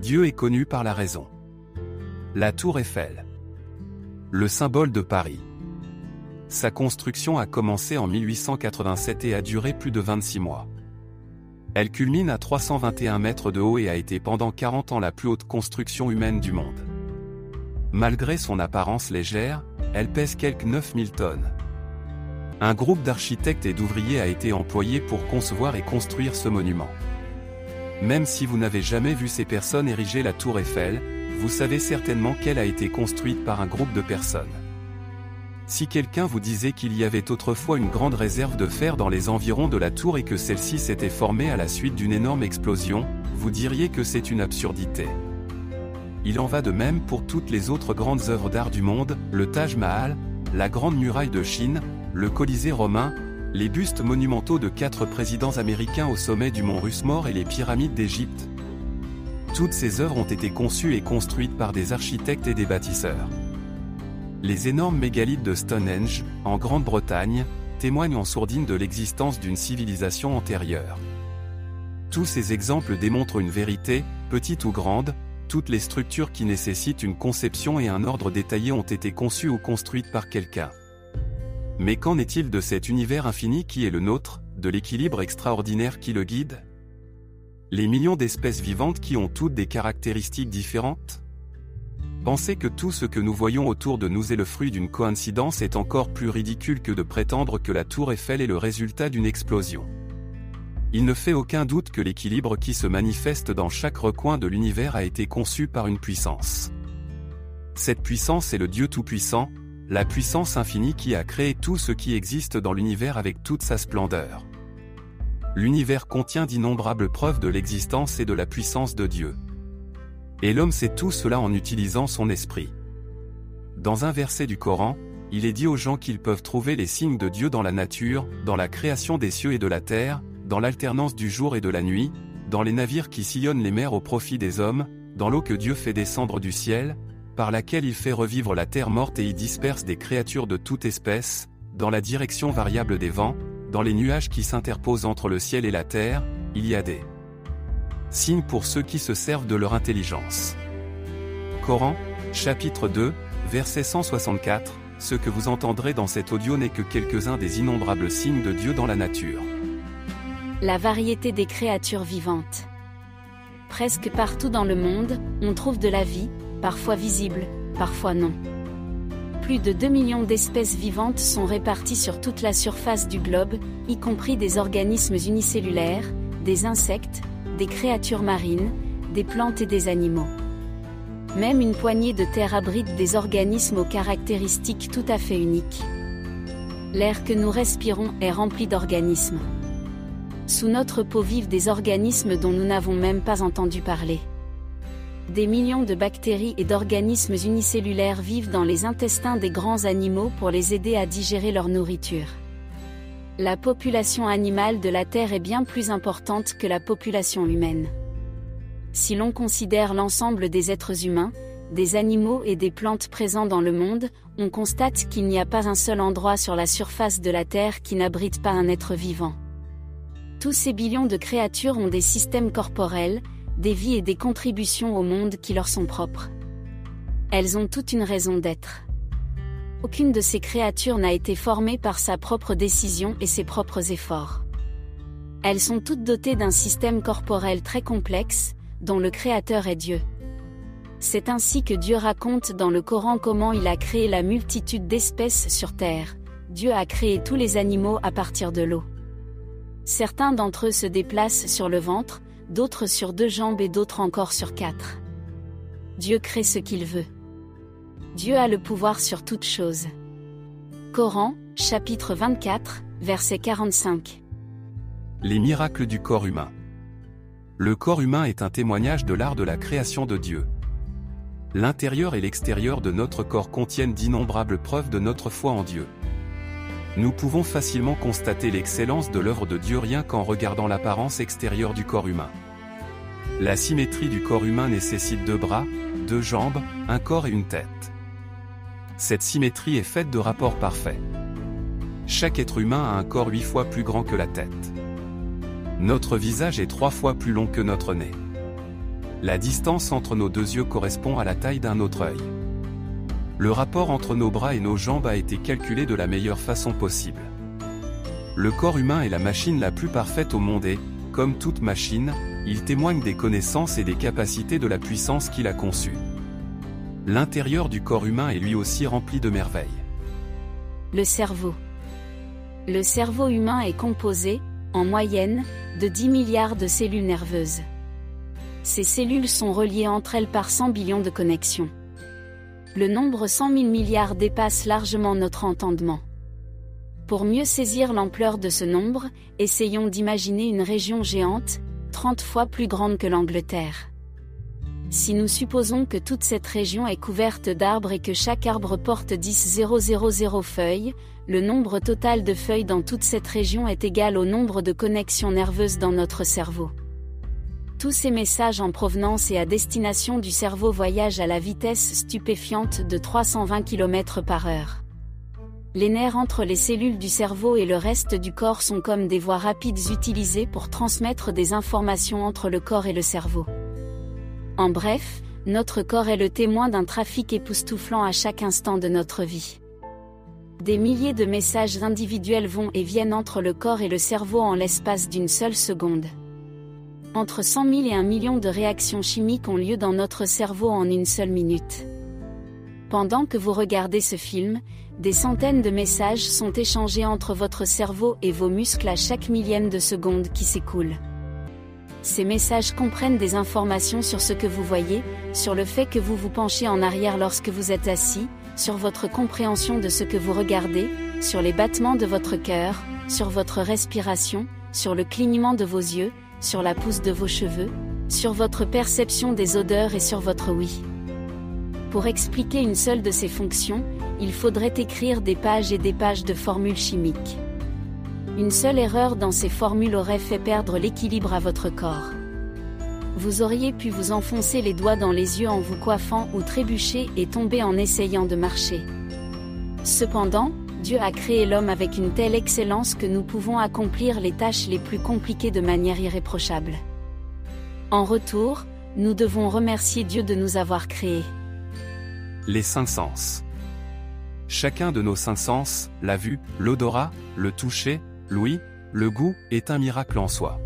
Dieu est connu par la raison. La tour Eiffel. Le symbole de Paris. Sa construction a commencé en 1887 et a duré plus de 26 mois. Elle culmine à 321 mètres de haut et a été pendant 40 ans la plus haute construction humaine du monde. Malgré son apparence légère, elle pèse quelques 9000 tonnes. Un groupe d'architectes et d'ouvriers a été employé pour concevoir et construire ce monument. Même si vous n'avez jamais vu ces personnes ériger la tour Eiffel, vous savez certainement qu'elle a été construite par un groupe de personnes. Si quelqu'un vous disait qu'il y avait autrefois une grande réserve de fer dans les environs de la tour et que celle-ci s'était formée à la suite d'une énorme explosion, vous diriez que c'est une absurdité. Il en va de même pour toutes les autres grandes œuvres d'art du monde, le Taj Mahal, la Grande Muraille de Chine, le Colisée romain, les bustes monumentaux de 4 présidents américains au sommet du mont Rushmore et les pyramides d'Égypte. Toutes ces œuvres ont été conçues et construites par des architectes et des bâtisseurs. Les énormes mégalithes de Stonehenge, en Grande-Bretagne, témoignent en sourdine de l'existence d'une civilisation antérieure. Tous ces exemples démontrent une vérité, petite ou grande, toutes les structures qui nécessitent une conception et un ordre détaillé ont été conçues ou construites par quelqu'un. Mais qu'en est-il de cet univers infini qui est le nôtre, de l'équilibre extraordinaire qui le guide? Les millions d'espèces vivantes qui ont toutes des caractéristiques différentes? Penser que tout ce que nous voyons autour de nous est le fruit d'une coïncidence est encore plus ridicule que de prétendre que la tour Eiffel est le résultat d'une explosion. Il ne fait aucun doute que l'équilibre qui se manifeste dans chaque recoin de l'univers a été conçu par une puissance. Cette puissance est le Dieu Tout-Puissant, la puissance infinie qui a créé tout ce qui existe dans l'univers avec toute sa splendeur. L'univers contient d'innombrables preuves de l'existence et de la puissance de Dieu. Et l'homme sait tout cela en utilisant son esprit. Dans un verset du Coran, il est dit aux gens qu'ils peuvent trouver les signes de Dieu dans la nature, dans la création des cieux et de la terre, dans l'alternance du jour et de la nuit, dans les navires qui sillonnent les mers au profit des hommes, dans l'eau que Dieu fait descendre du ciel, par laquelle il fait revivre la terre morte et y disperse des créatures de toute espèce, dans la direction variable des vents, dans les nuages qui s'interposent entre le ciel et la terre, il y a des signes pour ceux qui se servent de leur intelligence. Coran, chapitre 2, verset 164, ce que vous entendrez dans cet audio n'est que quelques-uns des innombrables signes de Dieu dans la nature. La variété des créatures vivantes. Presque partout dans le monde, on trouve de la vie, parfois visible, parfois non. Plus de 2 millions d'espèces vivantes sont réparties sur toute la surface du globe, y compris des organismes unicellulaires, des insectes, des créatures marines, des plantes et des animaux. Même une poignée de terre abrite des organismes aux caractéristiques tout à fait uniques. L'air que nous respirons est rempli d'organismes. Sous notre peau vivent des organismes dont nous n'avons même pas entendu parler. Des millions de bactéries et d'organismes unicellulaires vivent dans les intestins des grands animaux pour les aider à digérer leur nourriture. La population animale de la Terre est bien plus importante que la population humaine. Si l'on considère l'ensemble des êtres humains, des animaux et des plantes présents dans le monde, on constate qu'il n'y a pas un seul endroit sur la surface de la Terre qui n'abrite pas un être vivant. Tous ces billions de créatures ont des systèmes corporels, des vies et des contributions au monde qui leur sont propres. Elles ont toute une raison d'être. Aucune de ces créatures n'a été formée par sa propre décision et ses propres efforts. Elles sont toutes dotées d'un système corporel très complexe, dont le créateur est Dieu. C'est ainsi que Dieu raconte dans le Coran comment il a créé la multitude d'espèces sur Terre. Dieu a créé tous les animaux à partir de l'eau. Certains d'entre eux se déplacent sur le ventre, d'autres sur 2 jambes et d'autres encore sur 4. Dieu crée ce qu'il veut. Dieu a le pouvoir sur toute chose. Coran, chapitre 24, verset 45. Les miracles du corps humain. Le corps humain est un témoignage de l'art de la création de Dieu. L'intérieur et l'extérieur de notre corps contiennent d'innombrables preuves de notre foi en Dieu. Nous pouvons facilement constater l'excellence de l'œuvre de Dieu rien qu'en regardant l'apparence extérieure du corps humain. La symétrie du corps humain nécessite 2 bras, 2 jambes, un corps et une tête. Cette symétrie est faite de rapports parfaits. Chaque être humain a un corps 8 fois plus grand que la tête. Notre visage est 3 fois plus long que notre nez. La distance entre nos deux yeux correspond à la taille d'un autre œil. Le rapport entre nos bras et nos jambes a été calculé de la meilleure façon possible. Le corps humain est la machine la plus parfaite au monde et, comme toute machine, il témoigne des connaissances et des capacités de la puissance qu'il a conçue. L'intérieur du corps humain est lui aussi rempli de merveilles. Le cerveau. Le cerveau humain est composé, en moyenne, de 10 milliards de cellules nerveuses. Ces cellules sont reliées entre elles par 100 billions de connexions. Le nombre 100 000 milliards dépasse largement notre entendement. Pour mieux saisir l'ampleur de ce nombre, essayons d'imaginer une région géante, 30 fois plus grande que l'Angleterre. Si nous supposons que toute cette région est couverte d'arbres et que chaque arbre porte 10 000 feuilles, le nombre total de feuilles dans toute cette région est égal au nombre de connexions nerveuses dans notre cerveau. Tous ces messages en provenance et à destination du cerveau voyagent à la vitesse stupéfiante de 320 km/h. Les nerfs entre les cellules du cerveau et le reste du corps sont comme des voies rapides utilisées pour transmettre des informations entre le corps et le cerveau. En bref, notre corps est le témoin d'un trafic époustouflant à chaque instant de notre vie. Des milliers de messages individuels vont et viennent entre le corps et le cerveau en l'espace d'une seule seconde. Entre 100 000 et 1 million de réactions chimiques ont lieu dans notre cerveau en une seule minute. Pendant que vous regardez ce film, des centaines de messages sont échangés entre votre cerveau et vos muscles à chaque millième de seconde qui s'écoule. Ces messages comprennent des informations sur ce que vous voyez, sur le fait que vous vous penchez en arrière lorsque vous êtes assis, sur votre compréhension de ce que vous regardez, sur les battements de votre cœur, sur votre respiration, sur le clignement de vos yeux, sur la pousse de vos cheveux, sur votre perception des odeurs et sur votre ouïe. Pour expliquer une seule de ces fonctions, il faudrait écrire des pages et des pages de formules chimiques. Une seule erreur dans ces formules aurait fait perdre l'équilibre à votre corps. Vous auriez pu vous enfoncer les doigts dans les yeux en vous coiffant ou trébucher et tomber en essayant de marcher. Cependant, Dieu a créé l'homme avec une telle excellence que nous pouvons accomplir les tâches les plus compliquées de manière irréprochable. En retour, nous devons remercier Dieu de nous avoir créés. Les cinq sens. Chacun de nos cinq sens, la vue, l'odorat, le toucher, l'ouïe, le goût, est un miracle en soi.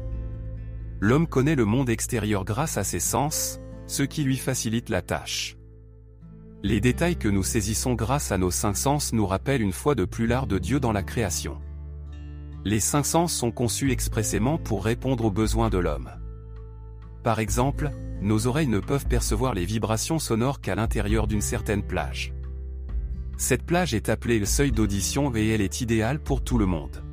L'homme connaît le monde extérieur grâce à ses sens, ce qui lui facilite la tâche. Les détails que nous saisissons grâce à nos cinq sens nous rappellent une fois de plus l'art de Dieu dans la création. Les cinq sens sont conçus expressément pour répondre aux besoins de l'homme. Par exemple, nos oreilles ne peuvent percevoir les vibrations sonores qu'à l'intérieur d'une certaine plage. Cette plage est appelée le seuil d'audition et elle est idéale pour tout le monde.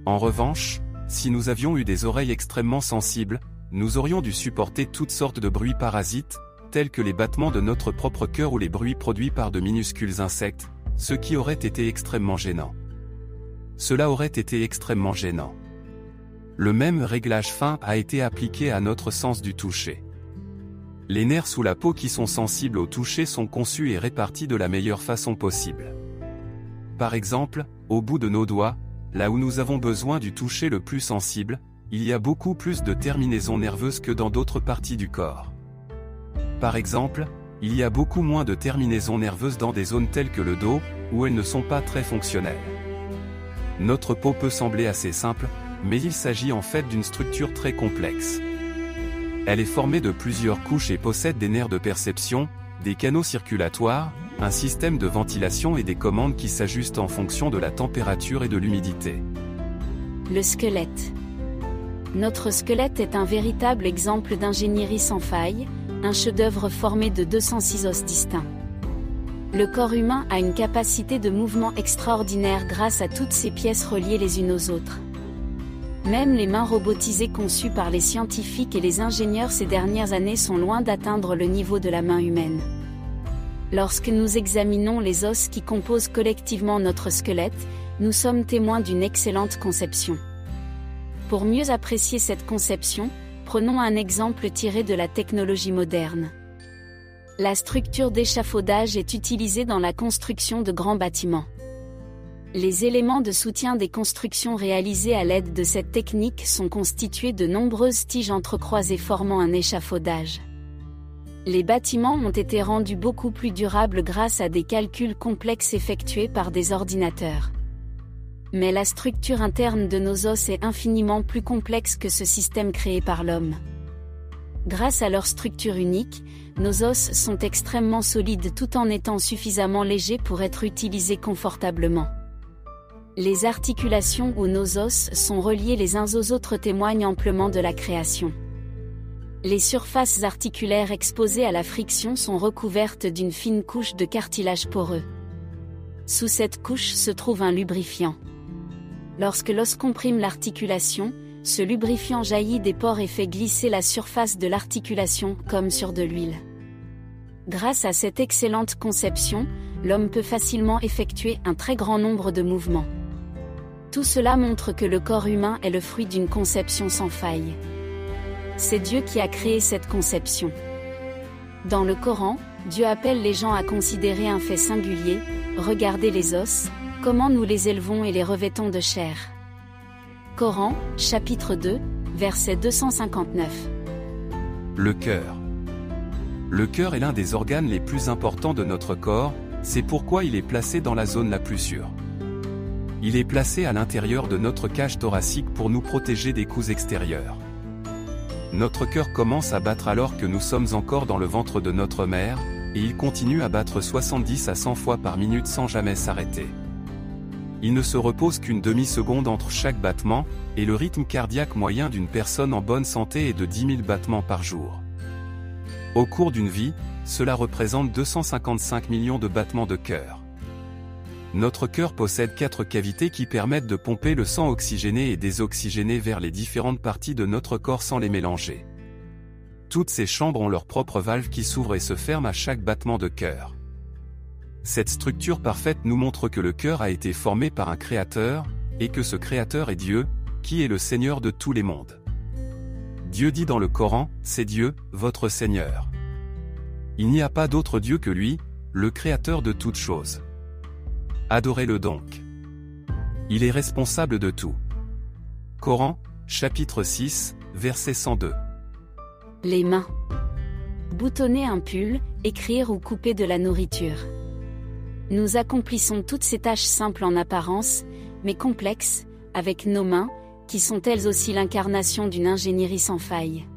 En revanche, si nous avions eu des oreilles extrêmement sensibles, nous aurions dû supporter toutes sortes de bruits parasites, tels que les battements de notre propre cœur ou les bruits produits par de minuscules insectes, ce qui aurait été extrêmement gênant. Cela aurait été extrêmement gênant. Le même réglage fin a été appliqué à notre sens du toucher. Les nerfs sous la peau qui sont sensibles au toucher sont conçus et répartis de la meilleure façon possible. Par exemple, au bout de nos doigts, là où nous avons besoin du toucher le plus sensible, il y a beaucoup plus de terminaisons nerveuses que dans d'autres parties du corps. Par exemple, il y a beaucoup moins de terminaisons nerveuses dans des zones telles que le dos, où elles ne sont pas très fonctionnelles. Notre peau peut sembler assez simple, mais il s'agit en fait d'une structure très complexe. Elle est formée de plusieurs couches et possède des nerfs de perception, des canaux circulatoires, un système de ventilation et des commandes qui s'ajustent en fonction de la température et de l'humidité. Le squelette. Notre squelette est un véritable exemple d'ingénierie sans faille, un chef-d'œuvre formé de 206 os distincts. Le corps humain a une capacité de mouvement extraordinaire grâce à toutes ces pièces reliées les unes aux autres. Même les mains robotisées conçues par les scientifiques et les ingénieurs ces dernières années sont loin d'atteindre le niveau de la main humaine. Lorsque nous examinons les os qui composent collectivement notre squelette, nous sommes témoins d'une excellente conception. Pour mieux apprécier cette conception, prenons un exemple tiré de la technologie moderne. La structure d'échafaudage est utilisée dans la construction de grands bâtiments. Les éléments de soutien des constructions réalisées à l'aide de cette technique sont constitués de nombreuses tiges entrecroisées formant un échafaudage. Les bâtiments ont été rendus beaucoup plus durables grâce à des calculs complexes effectués par des ordinateurs. Mais la structure interne de nos os est infiniment plus complexe que ce système créé par l'homme. Grâce à leur structure unique, nos os sont extrêmement solides tout en étant suffisamment légers pour être utilisés confortablement. Les articulations ou nos os sont reliés les uns aux autres témoignent amplement de la création. Les surfaces articulaires exposées à la friction sont recouvertes d'une fine couche de cartilage poreux. Sous cette couche se trouve un lubrifiant. Lorsque l'os comprime l'articulation, ce lubrifiant jaillit des pores et fait glisser la surface de l'articulation comme sur de l'huile. Grâce à cette excellente conception, l'homme peut facilement effectuer un très grand nombre de mouvements. Tout cela montre que le corps humain est le fruit d'une conception sans faille. C'est Dieu qui a créé cette conception. Dans le Coran, Dieu appelle les gens à considérer un fait singulier, regardez les os, comment nous les élevons et les revêtons de chair. Coran, chapitre 2, verset 259. Le cœur. Le cœur est l'un des organes les plus importants de notre corps, c'est pourquoi il est placé dans la zone la plus sûre. Il est placé à l'intérieur de notre cage thoracique pour nous protéger des coups extérieurs. Notre cœur commence à battre alors que nous sommes encore dans le ventre de notre mère, et il continue à battre 70 à 100 fois par minute sans jamais s'arrêter. Il ne se repose qu'une demi-seconde entre chaque battement, et le rythme cardiaque moyen d'une personne en bonne santé est de 10 000 battements par jour. Au cours d'une vie, cela représente 255 millions de battements de cœur. Notre cœur possède 4 cavités qui permettent de pomper le sang oxygéné et désoxygéné vers les différentes parties de notre corps sans les mélanger. Toutes ces chambres ont leurs propres valves qui s'ouvrent et se ferment à chaque battement de cœur. Cette structure parfaite nous montre que le cœur a été formé par un créateur, et que ce créateur est Dieu, qui est le Seigneur de tous les mondes. Dieu dit dans le Coran, c'est Dieu, votre Seigneur. Il n'y a pas d'autre Dieu que lui, le créateur de toutes choses. Adorez-le donc. Il est responsable de tout. Coran, chapitre 6, verset 102. Les mains. Boutonner un pull, écrire ou couper de la nourriture. Nous accomplissons toutes ces tâches simples en apparence, mais complexes, avec nos mains, qui sont elles aussi l'incarnation d'une ingénierie sans faille.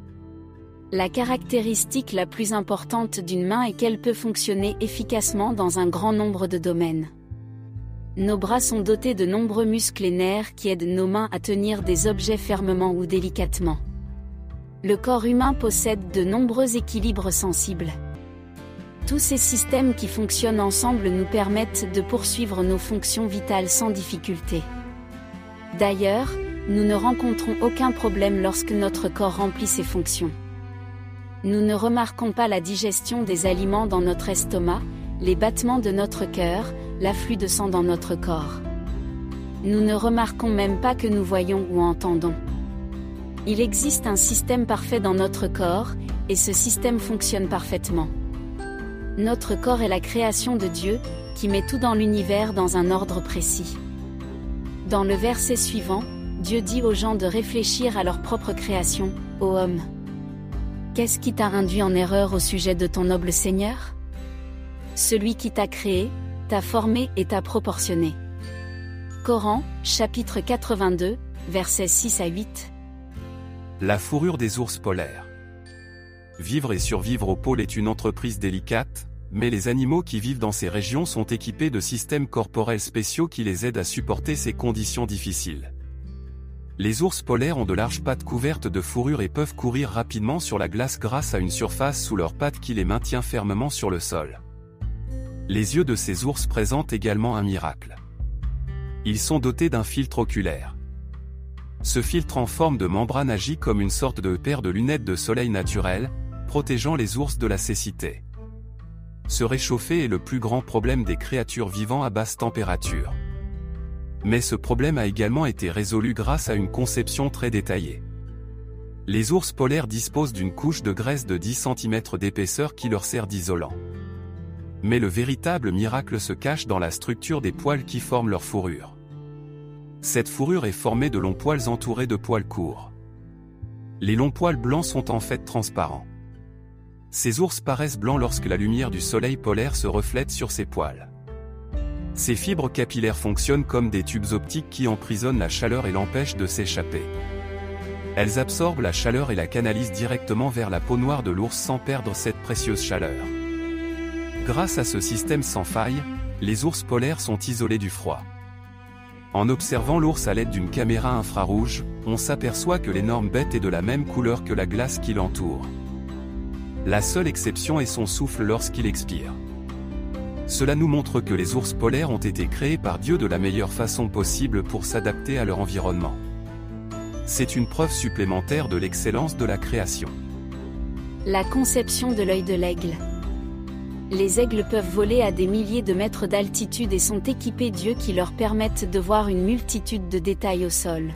La caractéristique la plus importante d'une main est qu'elle peut fonctionner efficacement dans un grand nombre de domaines. Nos bras sont dotés de nombreux muscles et nerfs qui aident nos mains à tenir des objets fermement ou délicatement. Le corps humain possède de nombreux équilibres sensibles. Tous ces systèmes qui fonctionnent ensemble nous permettent de poursuivre nos fonctions vitales sans difficulté. D'ailleurs, nous ne rencontrons aucun problème lorsque notre corps remplit ses fonctions. Nous ne remarquons pas la digestion des aliments dans notre estomac, les battements de notre cœur, l'afflux de sang dans notre corps. Nous ne remarquons même pas que nous voyons ou entendons. Il existe un système parfait dans notre corps, et ce système fonctionne parfaitement. Notre corps est la création de Dieu, qui met tout dans l'univers dans un ordre précis. Dans le verset suivant, Dieu dit aux gens de réfléchir à leur propre création, ô homme. Qu'est-ce qui t'a induit en erreur au sujet de ton noble Seigneur ? Celui qui t'a créé, t'a formé et t'a proportionné. Coran, chapitre 82, versets 6 à 8. La fourrure des ours polaires. Vivre et survivre au pôle est une entreprise délicate, mais les animaux qui vivent dans ces régions sont équipés de systèmes corporels spéciaux qui les aident à supporter ces conditions difficiles. Les ours polaires ont de larges pattes couvertes de fourrure et peuvent courir rapidement sur la glace grâce à une surface sous leurs pattes qui les maintient fermement sur le sol. Les yeux de ces ours présentent également un miracle. Ils sont dotés d'un filtre oculaire. Ce filtre en forme de membrane agit comme une sorte de paire de lunettes de soleil naturelles, protégeant les ours de la cécité. Se réchauffer est le plus grand problème des créatures vivant à basse température. Mais ce problème a également été résolu grâce à une conception très détaillée. Les ours polaires disposent d'une couche de graisse de 10 cm d'épaisseur qui leur sert d'isolant. Mais le véritable miracle se cache dans la structure des poils qui forment leur fourrure. Cette fourrure est formée de longs poils entourés de poils courts. Les longs poils blancs sont en fait transparents. Ces ours paraissent blancs lorsque la lumière du soleil polaire se reflète sur ces poils. Ces fibres capillaires fonctionnent comme des tubes optiques qui emprisonnent la chaleur et l'empêchent de s'échapper. Elles absorbent la chaleur et la canalisent directement vers la peau noire de l'ours sans perdre cette précieuse chaleur. Grâce à ce système sans faille, les ours polaires sont isolés du froid. En observant l'ours à l'aide d'une caméra infrarouge, on s'aperçoit que l'énorme bête est de la même couleur que la glace qui l'entoure. La seule exception est son souffle lorsqu'il expire. Cela nous montre que les ours polaires ont été créés par Dieu de la meilleure façon possible pour s'adapter à leur environnement. C'est une preuve supplémentaire de l'excellence de la création. La conception de l'œil de l'aigle. Les aigles peuvent voler à des milliers de mètres d'altitude et sont équipés d'yeux qui leur permettent de voir une multitude de détails au sol.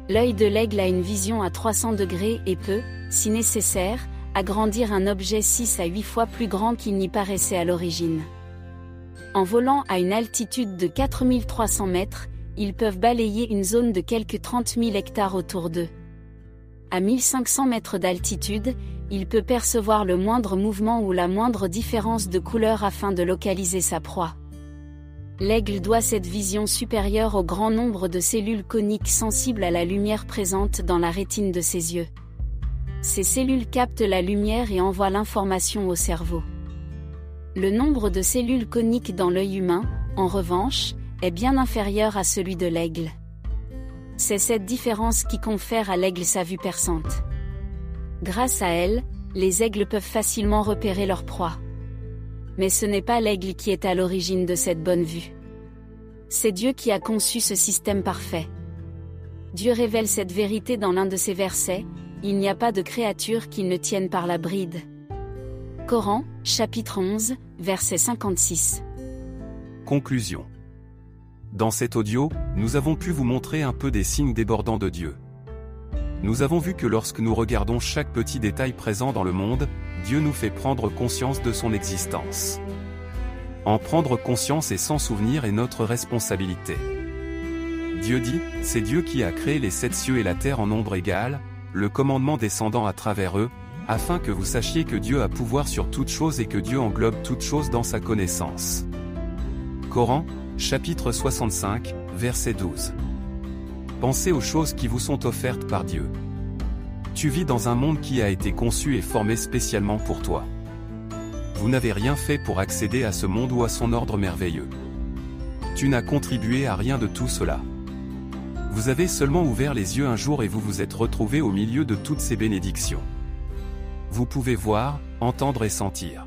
L'œil de l'aigle a une vision à 300 degrés et peut, si nécessaire, agrandir un objet 6 à 8 fois plus grand qu'il n'y paraissait à l'origine. En volant à une altitude de 4300 mètres, ils peuvent balayer une zone de quelques 30 000 hectares autour d'eux. À 1500 mètres d'altitude, il peut percevoir le moindre mouvement ou la moindre différence de couleur afin de localiser sa proie. L'aigle doit cette vision supérieure au grand nombre de cellules coniques sensibles à la lumière présente dans la rétine de ses yeux. Ces cellules captent la lumière et envoient l'information au cerveau. Le nombre de cellules coniques dans l'œil humain, en revanche, est bien inférieur à celui de l'aigle. C'est cette différence qui confère à l'aigle sa vue perçante. Grâce à elle, les aigles peuvent facilement repérer leur proie. Mais ce n'est pas l'aigle qui est à l'origine de cette bonne vue. C'est Dieu qui a conçu ce système parfait. Dieu révèle cette vérité dans l'un de ses versets, « Il n'y a pas de créature qu'il ne tienne par la bride ». Coran, chapitre 11, verset 56. Conclusion. Dans cet audio, nous avons pu vous montrer un peu des signes débordants de Dieu. Nous avons vu que lorsque nous regardons chaque petit détail présent dans le monde, Dieu nous fait prendre conscience de son existence. En prendre conscience et s'en souvenir est notre responsabilité. Dieu dit, c'est Dieu qui a créé les 7 cieux et la terre en nombre égal, le commandement descendant à travers eux, afin que vous sachiez que Dieu a pouvoir sur toutes choses et que Dieu englobe toutes choses dans sa connaissance. Coran, chapitre 65, verset 12. Pensez aux choses qui vous sont offertes par Dieu. Tu vis dans un monde qui a été conçu et formé spécialement pour toi. Vous n'avez rien fait pour accéder à ce monde ou à son ordre merveilleux. Tu n'as contribué à rien de tout cela. Vous avez seulement ouvert les yeux un jour et vous vous êtes retrouvé au milieu de toutes ces bénédictions. Vous pouvez voir, entendre et sentir.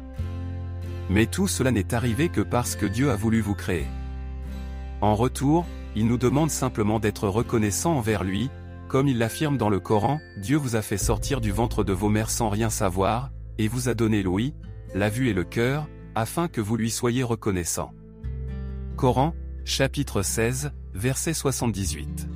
Mais tout cela n'est arrivé que parce que Dieu a voulu vous créer. En retour, il nous demande simplement d'être reconnaissant envers lui, comme il l'affirme dans le Coran, Dieu vous a fait sortir du ventre de vos mères sans rien savoir, et vous a donné l'ouïe, la vue et le cœur, afin que vous lui soyez reconnaissant. Coran, chapitre 16, verset 78.